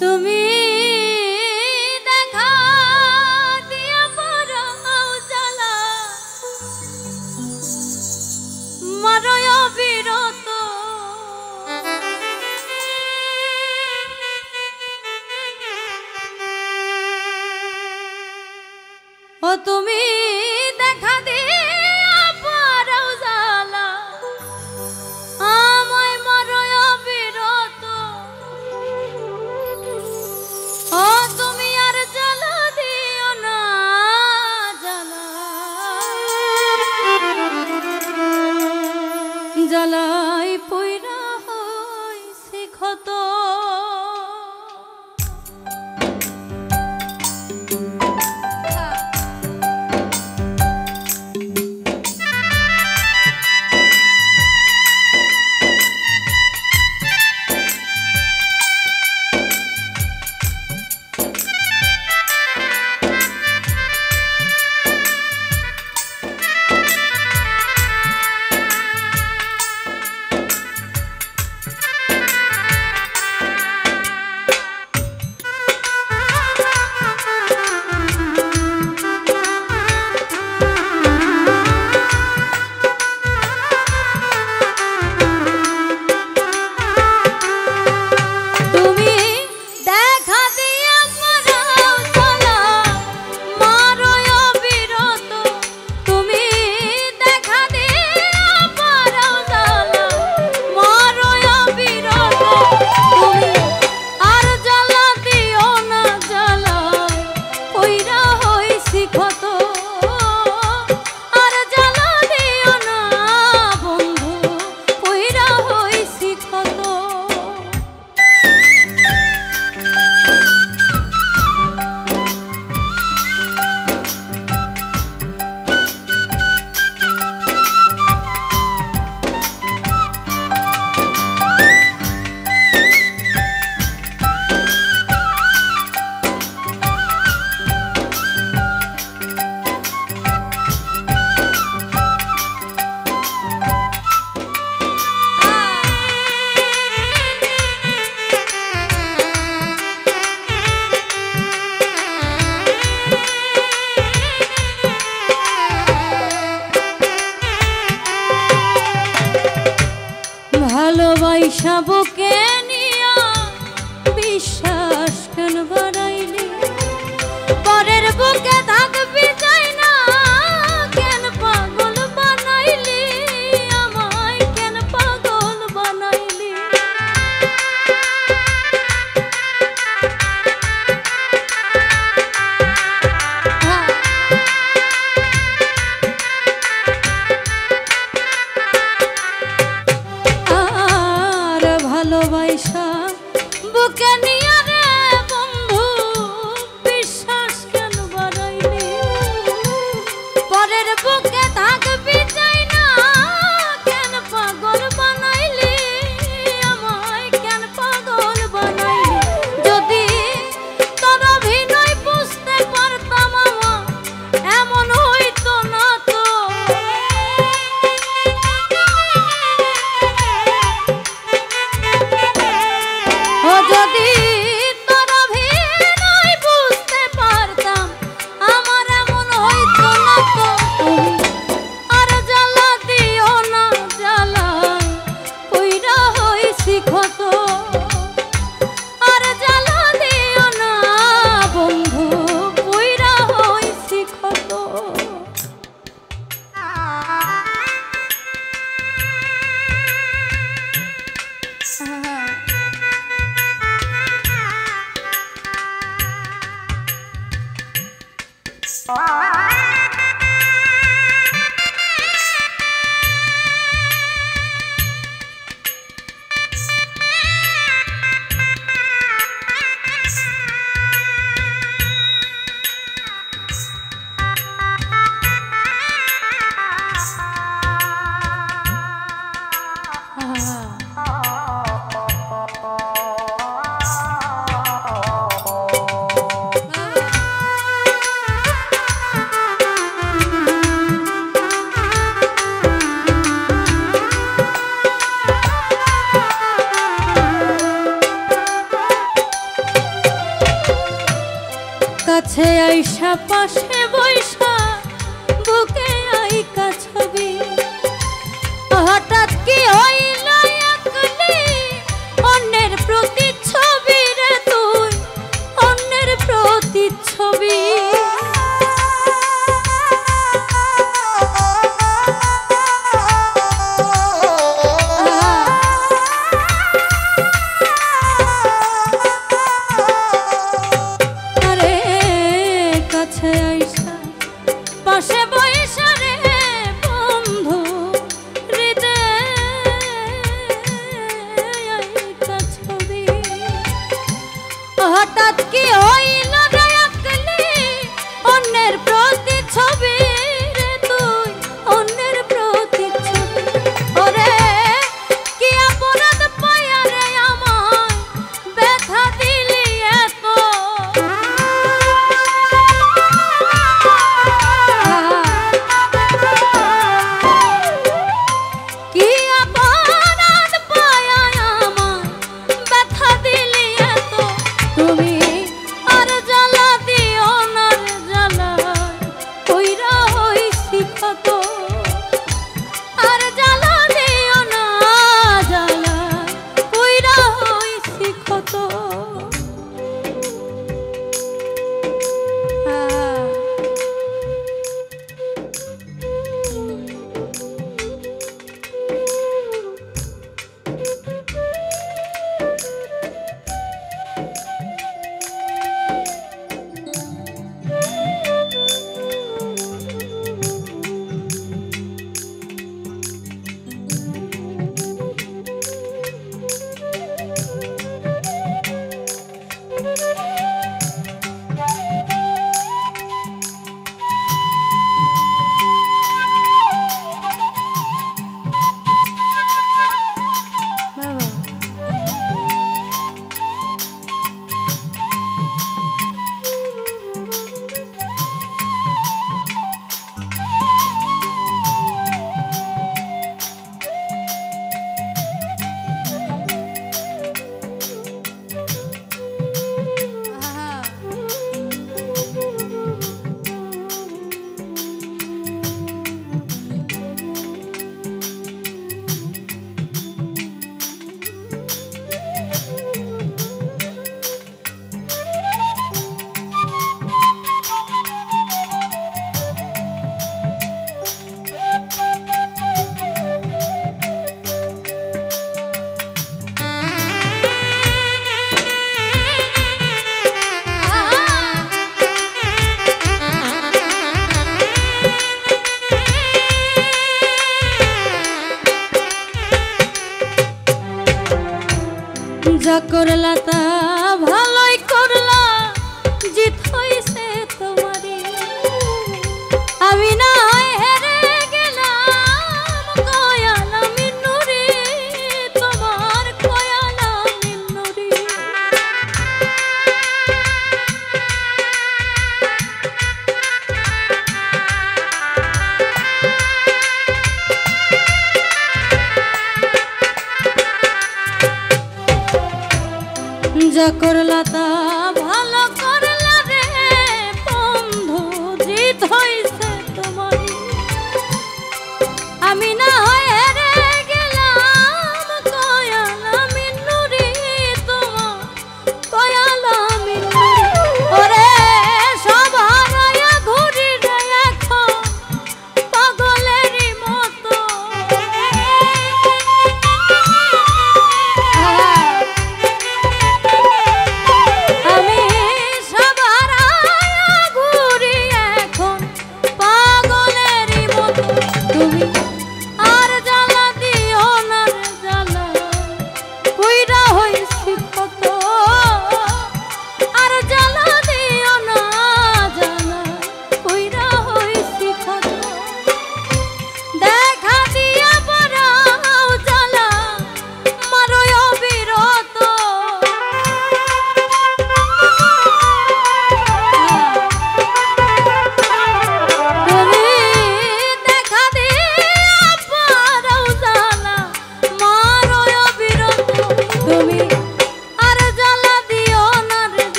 তুমি দেখা দিয়া পরাও জ্বালা মারয় বিরত ও তুমি দেখা দিয়া পরাও জ্বালা আমায় মারয় বিরত ও তুমি আর জ্বালা দিও না জ্বালা জ্বালাই পইরা হইছে ক্ষত ভালোবাসা বুকে নিয়া বিশ্বাস কেন বাড়াইলি পরের বুকে থাকবি চাই না কেন পাগল বানাইলি আমায় কেন পাগল বানাইলি ভালোবাসা পাশে বৈশা বুকে আইকা ছবি হঠাৎ কি হইল একলি অন্যের প্রতিচ্ছবি রে তুই অন্যের প্রতিচ্ছবি পাশে বৈশা রে বন্ধু হৃদয় ছবি হঠাৎ কি হইল রে একলি অন্যের প্রতিচ্ছবি রে তুই অন্যের প্রতিচ্ছবি ওরে কি অপরাধ পাইয়া রে আমায় ব্যথা দিলি এত যা করলা তা ভালোই করলা জিত হইছে তোমারই আমি না হেরে গেলাম কয়ালা মিন্নুরি তোমার কয়ালা মিন্নুরি যা করলা তা ভালো করলা রে বন্ধু জিত হইছে তোমারই আমি না হেরে গেলাম কয়ালা মিন্নুরি তোমার কয়ালা মিন্নুরি ওরে সব হারায়া ঘুরি রে এখন পাগলেরই মতো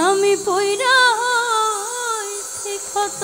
আমি পইরা হইছি ক্ষত।